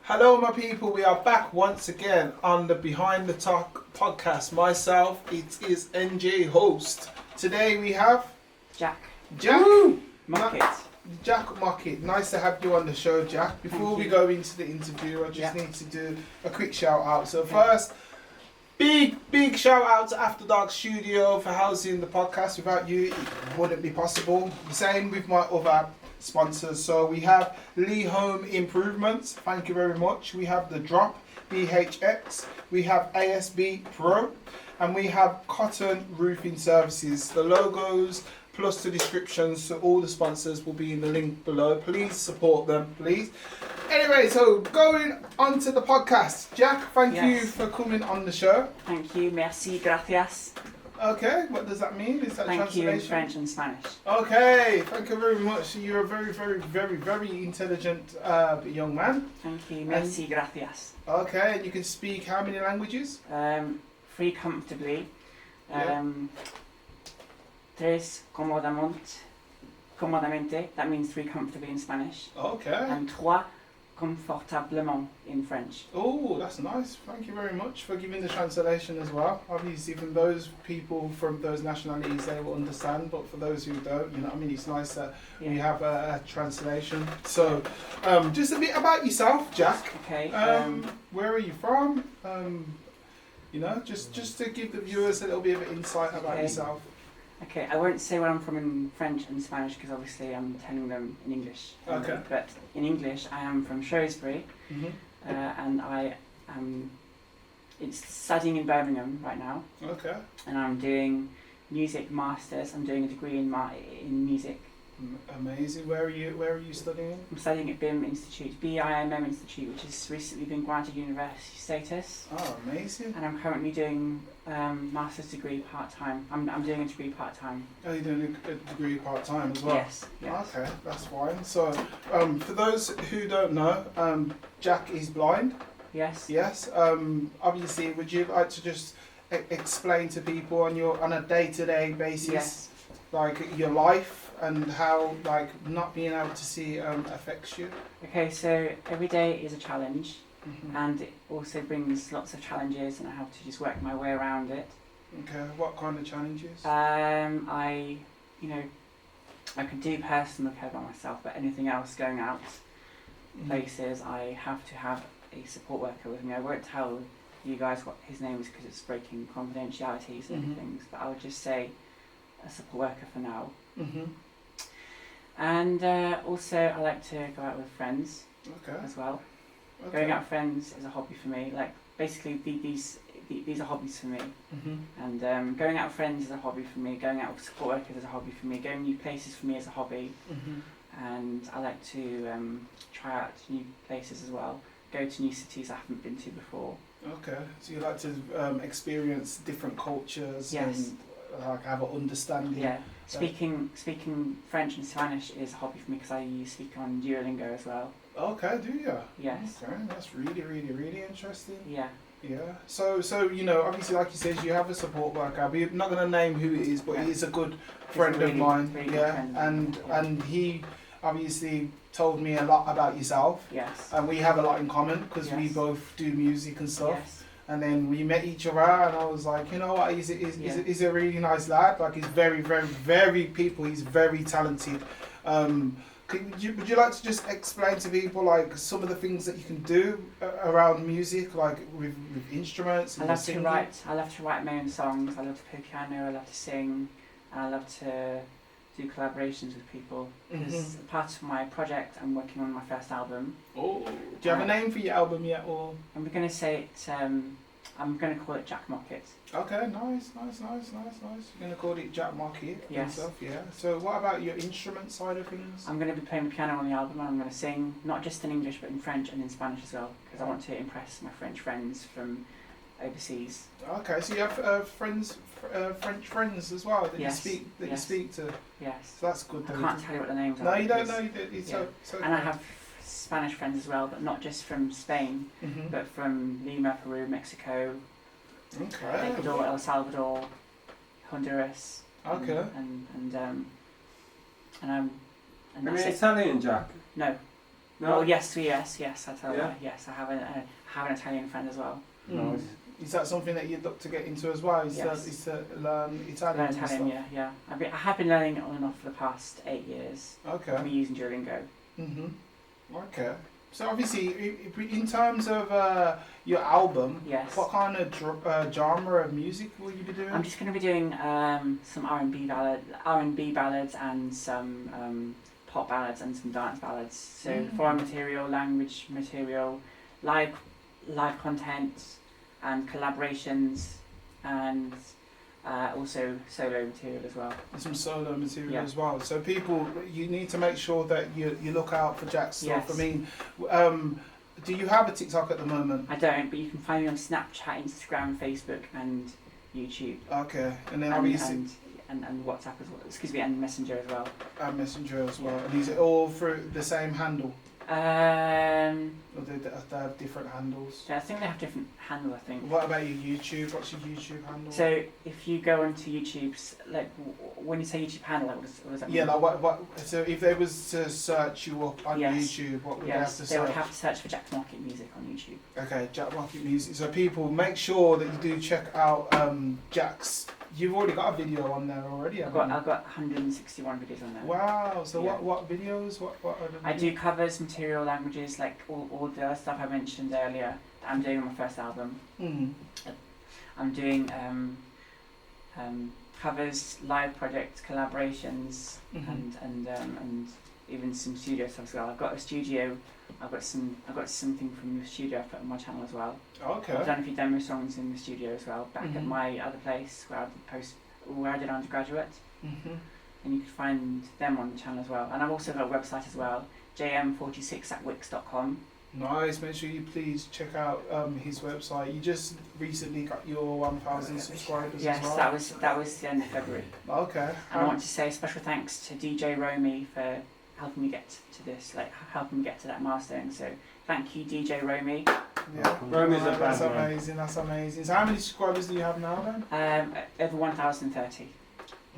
Hello, my people. We are back once again on the Behind the Talk podcast. Myself, it is NJ host. Today we have Jack. Mockett. Jack Mockett. Nice to have you on the show, Jack. Before we go into the interview, I just need to do a quick shout out. So first, big shout out to After Dark Studio for housing the podcast. Without you, it wouldn't be possible. Same with my other sponsors. So we have Lee Home Improvements, thank you very much. We have the Drop BHX, we have ASB Pro, and we have Cotton Roofing Services. The logos plus the descriptions, so all the sponsors will be in the link below. Please support them, please. Anyway, so going on to the podcast. Jack, thank you for coming on the show. Thank you, merci, gracias. Okay, what does that mean? Is that thank translation? You in French and Spanish. Okay, thank you very much. You're a very intelligent young man. Thank you, merci, gracias. Okay, and you can speak how many languages? Three comfortably. Tres comodamente, that means three comfortably in Spanish. Okay. And trois confortablement in French. Oh, that's nice. Thank you very much for giving the translation as well. Obviously, from those people from those nationalities, they will understand. But for those who don't, you know, I mean, it's nice that we have a translation. So, just a bit about yourself, Jack. Okay. Where are you from? You know, just to give the viewers a little bit of insight about yourself. Okay, I won't say where I'm from in French and Spanish because obviously I'm telling them in English. Okay. But in English, I am from Shrewsbury, and I am studying in Birmingham right now. Okay. And I'm doing music masters. I'm doing a degree in music. Amazing. Where are you studying? I'm studying at BIM Institute, BIMM Institute, which has recently been granted university status. Oh, amazing. And I'm currently doing master's degree part-time. I'm doing a degree part-time. Oh, you're doing a degree part-time as well? Yes. Okay, that's fine. So, for those who don't know, Jack is blind. Yes. Yes. Obviously, would you like to just explain to people on a day-to-day basis, like your life and how like not being able to see affects you? Okay, so every day is a challenge. And it also brings lots of challenges, and I have to just work my way around it. Okay, what kind of challenges? I can do personal care by myself, but anything else, going out places, I have to have a support worker with me. I won't tell you guys what his name is because it's breaking confidentialities and things, but I'll just say a support worker for now. And also, I like to go out with friends as well. Okay. Going out with friends is a hobby for me. Like basically, these are hobbies for me. And going out with friends is a hobby for me. Going out with support workers is a hobby for me. Going new places for me is a hobby. And I like to try out new places as well. Go to new cities I haven't been to before. Okay, so you like to experience different cultures and like have an understanding. Yeah, speaking French and Spanish is a hobby for me because I speak on Duolingo as well. Okay, do you? Yes. Okay, that's really interesting. Yeah. Yeah. So you know, obviously, like you said, you have a support worker. We're not going to name who it is, but he is a good friend of mine. And he obviously told me a lot about yourself. Yes. And we have a lot in common because we both do music and stuff. Yes. And then we met each other, and I was like, you know what, he's a really nice lad. Like he's very he's very talented. Would you like to just explain to people like some of the things that you can do around music, like with instruments? And I love to write my own songs. I love to play piano. I love to sing, and I love to do collaborations with people. Because part of my project, I'm working on my first album. Oh, do you have a name for your album yet, or? I'm going to say it. I'm going to call it Jack Mockett. Okay, nice. You're going to call it Jack Mockett. Yes. Yeah. So what about your instrument side of things? I'm going to be playing the piano on the album, and I'm going to sing not just in English but in French and in Spanish as well, because I want to impress my French friends from overseas. Okay, so you have French friends as well that you speak to. Yes. So that's good. I can't tell you what the names are. No, you don't know. And I have Spanish friends as well, but not just from Spain, but from Lima, Peru, Mexico, Ecuador, El Salvador, Honduras. Okay. And Are you Italian, Jack? No. No. Well, yes, I tell Yeah. her. Yes, I have an Italian friend as well. Nice. Is that something that you'd look to get into as well? Yes. Is to learn Italian? Learn and Italian, stuff? yeah. I have been learning it on and off for the past 8 years. Okay. I've been using Duolingo. Okay. So obviously, in terms of your album, Yes. what kind of genre of music will you be doing? I'm just going to be doing some R&B ballads, and some pop ballads and some dance ballads. So foreign material, language material, live content, and collaborations, and also solo material as well. And some solo material Yeah. as well. So people, you need to make sure that you look out for Jack's stuff. Yes. I mean, do you have a TikTok at the moment? I don't, but you can find me on Snapchat, Instagram, Facebook, and YouTube. Okay, and then and, obviously and WhatsApp as well. Excuse me, and Messenger as well. and Messenger as well. And is it all through the same handle, or do they have different handles? Yeah, I think they have different handles. I think. What about your YouTube? What's your YouTube handle? So if you go onto YouTube's, like, when you say YouTube handle, like, what does that mean? Yeah, like what? So if they was to search you up on Yes. YouTube, what would Yes, they have to they search? would have to search for Jack Mockett music on YouTube. Okay, Jack Mockett Music. So people, make sure that you do check out Jack's. You've already got a video on there already, I've haven't got 161 videos on there. you? Wow. So Yeah. what videos? What are the I do videos? covers, material, languages, like all the other stuff I mentioned earlier that I'm doing on my first album. Mm. I'm doing covers, live projects, collaborations, Mhm. and even some studio stuff as well. I've got a studio. I've got something from the studio I put on my channel as well. Okay. I've done a few demo songs in the studio as well, back at Mhm. my other place where I did undergraduate, Mhm. and you can find them on the channel as well. And I've also got a website as well, jm46@wix.com. Nice. Make sure you please check out his website. You just recently got your 1,000 subscribers Yes, as well. that was the end of February. Okay. And I want to say a special thanks to DJ Romy for helping me get to this, like helping me get to that milestone. So thank you, DJ Romy. Yeah. Romy's a That's bad man. amazing. That's amazing. So how many subscribers do you have now then? Over 1,030.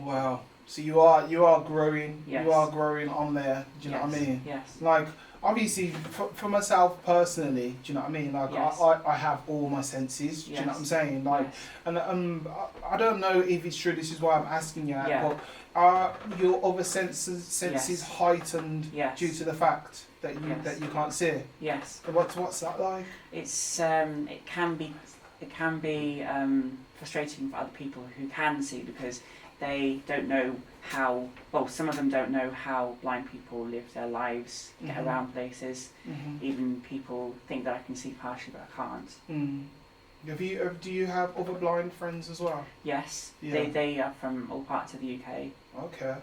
Wow. So you are growing. Yes. You are growing on there. Do you know what I mean? Yes. Like, obviously, for myself personally, do you know what I mean? Like, Yes. I have all my senses. Do you know what I'm Yes. saying? Like, Yes. and I don't know if it's true. This is why I'm asking you. Yeah. But are your other senses Yes. heightened Yes. due to the fact that Yes. you can't see? Yes. What's that like? It's it can be frustrating for other people who can see, because they don't know how. Well, some of them don't know how blind people live their lives, get Mhm. around places. Mm-hmm. Even people think that I can see partially, but I can't. Mm. Do you have other blind friends as well? Yes, Yeah. they are from all parts of the UK. Okay.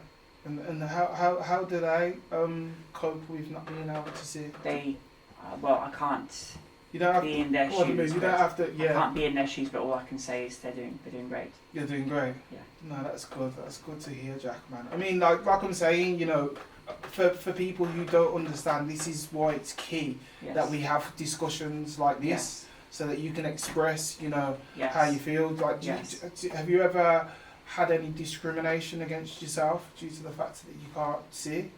And how do they cope with not being able to see? They, well, I can't You don't have be in their what do you mean? shoes. You don't but have to. I Yeah, can't be in their shoes, but all I can say is they're doing great. you're doing great. Yeah. No, that's good. That's good to hear, Jack, man. I mean, like I'm saying, you know, for people who don't understand, this is why it's key Yes. that we have discussions like this, Yes. so that you can express, you know, Yes. how you feel. Like, Yes. have you ever had any discrimination against yourself due to the fact that you can't see?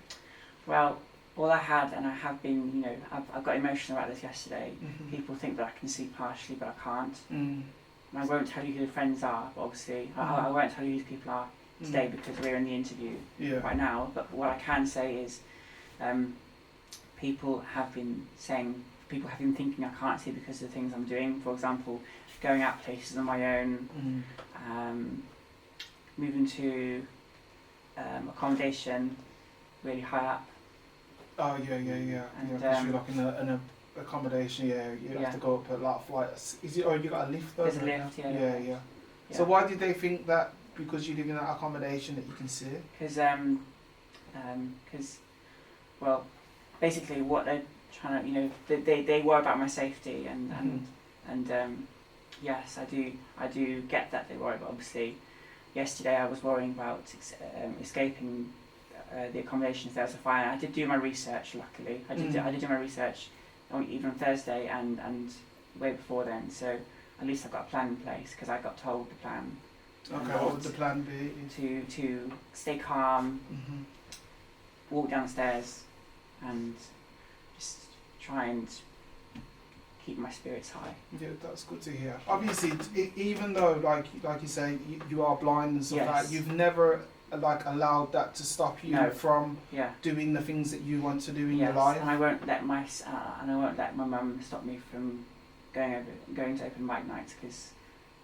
Well, all I had, and I have been, you know, I've got emotional about this yesterday. Mm-hmm. People think that I can see partially, but I can't. Mm. And I won't tell you who the friends are, but obviously, I won't tell you who these people are today because we're in the interview Yeah. right now. But what I can say is, people have been thinking I can't see because of the things I'm doing. For example, going out places on my own, Mm. moving to accommodation really high up. Oh yeah. Yeah, And, because you're like in a accommodation. Yeah, you Yeah. have to go up a lot of flights. Is it? Oh, you got a lift though? There's a lift, yeah. Yeah. So why did they think that because you live in that accommodation that you can see it? Because, well, basically what they're trying to, you know, they worry about my safety, and yes, I do get that they worry, but obviously, yesterday I was worrying about escaping the accommodations there was a fire. I did do my research. Luckily, I did do my research even on Thursday and way before then. So at least I've got a plan in place because I got told the plan. Okay, what would the plan be? To stay calm, Mm-hmm. walk downstairs, and just try and keep my spirits high. Yeah, that's good to hear. Obviously, even though, like you say, you are blind and stuff like that, you've never like allowed that to stop you from doing the things that you want to do in your life. And I won't let my mum stop me from going to open mic nights, because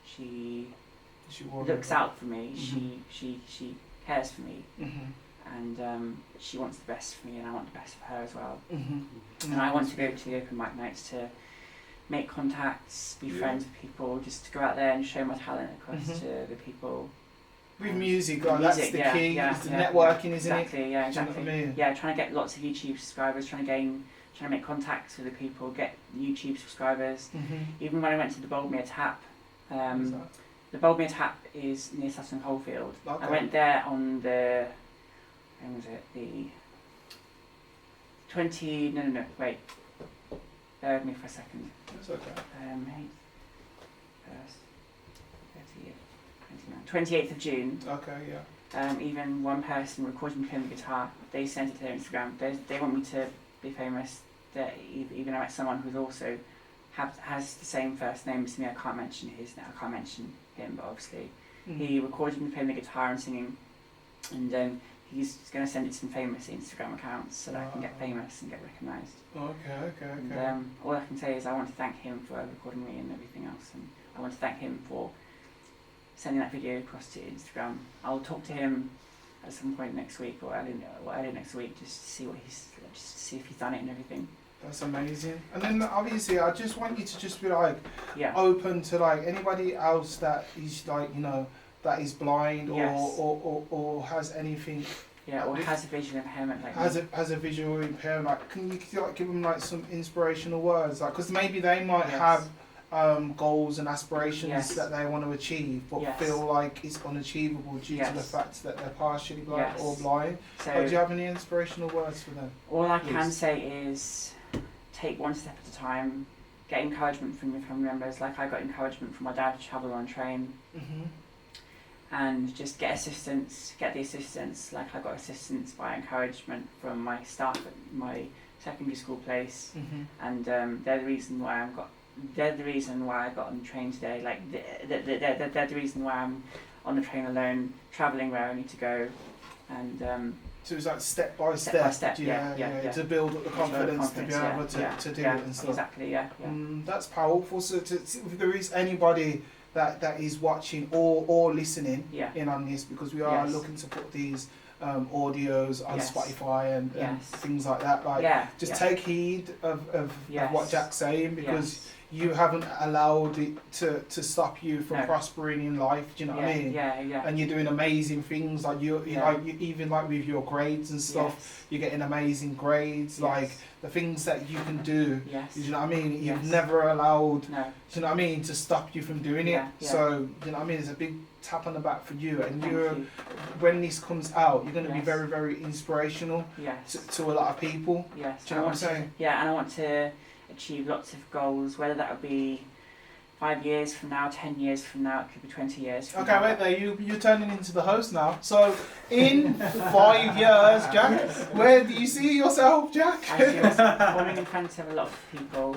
she looks out for me. She cares for me, and she wants the best for me, and I want the best for her as well. And I want to go to the open mic nights to make contacts, be friends with people, just to go out there and show my talent across to the people. With music, that's the key. It's the networking, isn't it? Exactly. Yeah, exactly. Do you know what I mean? Yeah, trying to get lots of YouTube subscribers, trying to make contacts with the people, get YouTube subscribers. Even when I went to the Boldmere Tap, the Boldmere Tap is near Sutton Coldfield. I went there on the, when was it? The 20. No. Wait. Bear with me for a second. That's okay. 28th of June. Okay, yeah. Even one person recorded me playing the guitar. They sent it to their Instagram. They want me to be famous. Even I met someone who's also has the same first name as me. I can't mention him, but obviously he recorded me playing the guitar and singing, and he's going to send it to some famous Instagram accounts so that I can get famous and get recognised. Okay. And all I can say is I want to thank him for recording me and everything else, and I want to thank him for sending that video across to Instagram. I'll talk to him at some point next week or early next week, just to see if he's done it and everything. That's amazing. And then obviously I just want you to just be like open to like anybody else that is like, that is blind or has anything. Yeah, or has a visual impairment. Like has a visual impairment. Like, can you like give them like some inspirational words? Like, because maybe they might have goals and aspirations that they want to achieve, but feel like it's unachievable due to the fact that they're partially blind or blind. So, do you have any inspirational words for them? All I can say is take one step at a time. Get encouragement from your family members. Like I got encouragement from my dad to travel on train. And just get the assistance. Like I got assistance by encouragement from my staff at my secondary school place, and they're the reason why I got on the train today. Like they're the reason why I'm on the train alone, travelling where I need to go, and so it's like step by step, to build up the confidence to be able to do it and stuff. Exactly, That's powerful. So if there is anybody that is watching or listening in on this, because we are looking to put these audios on Spotify and things like that. Like, just take heed of what Jack's saying, because you haven't allowed it to stop you from prospering in life. Do you know what I mean? And you're doing amazing things. Like you even like with your grades and stuff, you're getting amazing grades. Like the things that you can do. Do you know what I mean? You've never allowed. Do you know what I mean? To stop you from doing it. So you know what I mean? It's a big tap on the back for you. And when this comes out, you're going to be very, very inspirational to a lot of people. Do you know what I'm saying? Yeah, and I want to achieve lots of goals, whether that would be 5 years from now, 10 years from now, it could be 20 years from now. Wait there, you're turning into the host now. So in 5 years, Jack, where do you see yourself, Jack? I see myself performing in front of a lot of people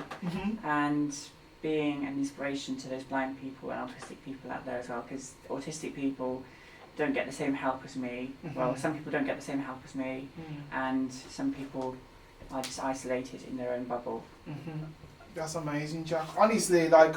and being an inspiration to those blind people and autistic people out there as well, because autistic people don't get the same help as me. Well, some people don't get the same help as me, and some people are just isolated in their own bubble. That's amazing, Jack. Honestly, like,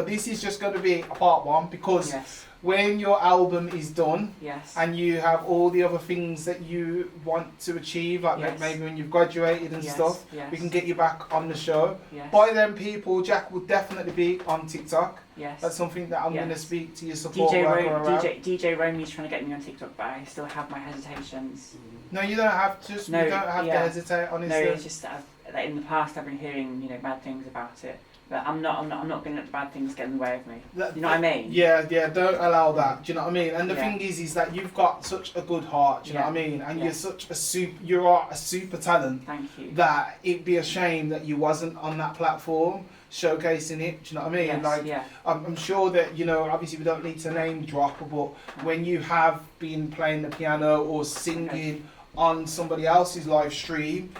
this is just going to be a part one, because when your album is done and you have all the other things that you want to achieve, like maybe when you've graduated and stuff, we can get you back on the show. By then, people, Jack will definitely be on TikTok. That's something that I'm going to speak to your support worker around. DJ Romy's trying to get me on TikTok, but I still have my hesitations. No, you don't have to. You don't have to hesitate. Honestly, no, it's just that in the past I've been hearing bad things about it, but I'm not going to let the bad things get in the way of me. You know what I mean? Yeah. Don't allow that. Do you know what I mean? And the thing is that you've got such a good heart. Do you know what I mean? And you are a super talent. Thank you. That it'd be a shame that you wasn't on that platform showcasing it. Do you know what I mean? I'm sure that obviously we don't need to name drop, but when you have been playing the piano or singing on somebody else's live stream,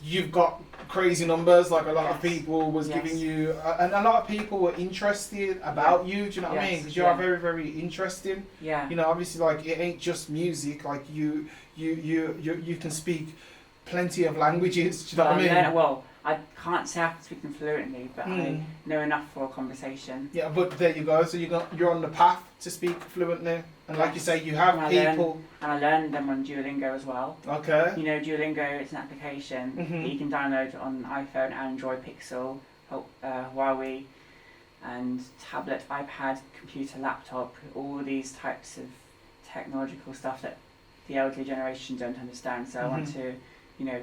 you've got crazy numbers. Like a lot of Yes. people was Yes. giving you, and a lot of people were interested about you. Do you know what I mean? Yes. Because you are very, very interesting. Yeah. You know, obviously, like it ain't just music. Like you can speak plenty of languages. Do you know what I mean? Well, I can't say I can speak them fluently, but I Mm. know enough for a conversation. Yeah, but there you go. So you're on the path to speak fluently, and like you Yes. say, you have And people. And I learned them on Duolingo as well. Okay. You know, Duolingo is an application Mhm. that you can download on iPhone, Android, Pixel, Huawei, and tablet, iPad, computer, laptop, all these types of technological stuff that the elderly generation don't understand. So I want Mhm. to, you know,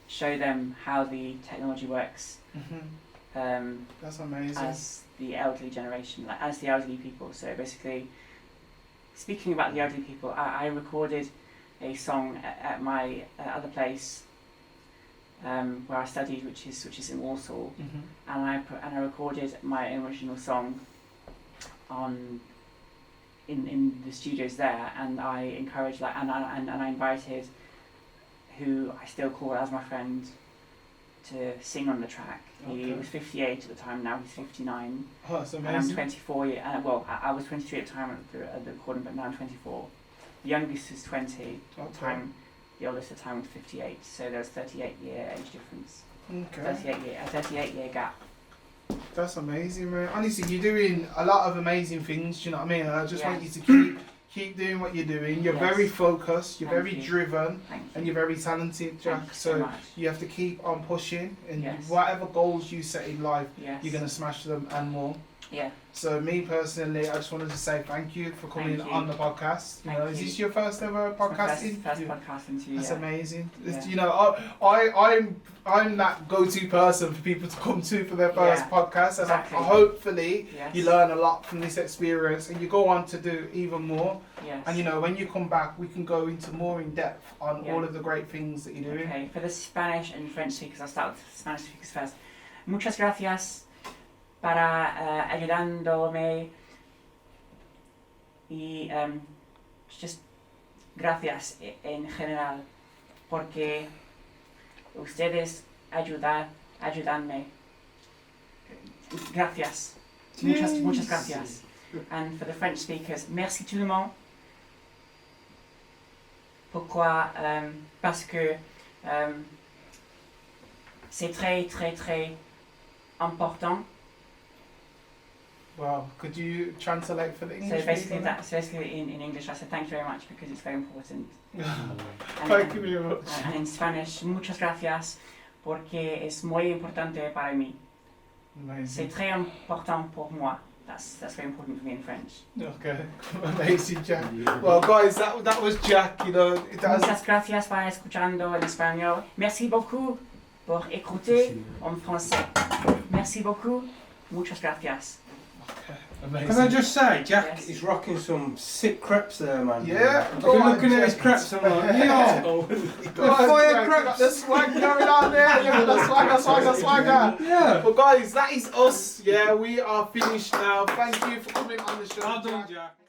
show them how the technology works That's amazing. as the elderly generation, like as the elderly people. So basically, speaking about the elderly people, I recorded a song at my other place where I studied, which is in Warsaw, and I recorded my original song on in the studios there, and I encouraged and I invited who I still call as my friend to sing on the track. He Okay. was 58 at the time. Now he's 59. Oh, that's And I'm amazing. 24. Well, I was 23 at the time at the recording, but now I'm 24. The youngest is 20 at the time. The oldest at the time was 58. So there's 38-year age difference. Okay. 38-year gap. That's amazing, man. Honestly, you're doing a lot of amazing things. Do you know what I mean? I just want you Yes. to keep doing what you're doing. You're Yes. very focused. You're Thank very you. driven, Thank you. and you're very talented, Jack. Thank you so much. you have to keep on pushing, and Yes. whatever goals you set in life, Yes. you're gonna smash them and more. Yeah. So me personally, I just wanted to say thank you for coming Thank you. on the podcast. You Thank know, is you. this your first ever podcast First interview? podcast interview. That's Yeah. amazing. Yeah. You know, I'm that go-to person for people to come to for their first Yeah. podcast, and Exactly. hopefully Yes. you learn a lot from this experience, and you go on to do even more. Yes. And you know, when you come back, we can go into more in depth on Yeah. all of the great things that you're doing. Okay, for the Spanish and French speakers, I'll start with Spanish speakers first. Muchas gracias para ayudándome y just gracias en general porque ustedes ayudanme. Gracias. Muchas gracias. And for the French speakers, merci tout le monde. Pourquoi? Parce que c'est très important. Wow, could you translate for the English? So basically, people? so basically in English, I said thank you very much because it's very important. Thank you very much. And in Spanish, muchas gracias porque es muy importante para mí. C'est Amazing. très important pour moi. That's very important for me in French. Okay, amazing, Jack. Well, guys, that was Jack. You know, it has. Muchas gracias para escuchando en español. Merci beaucoup por écouter en français. Merci beaucoup. Muchas gracias. Amazing. Can I just say, Jack Yes. is rocking some sick crepes there, man. Yeah, I've go been on, looking at his Jack. crepes and I'm like, yo, Guys, fire Jack, crepes. the swag going on there. You got the swagger. yeah. But guys, that is us. Yeah, we are finished now. Thank you for coming on the show. Well done, Jack. Jack.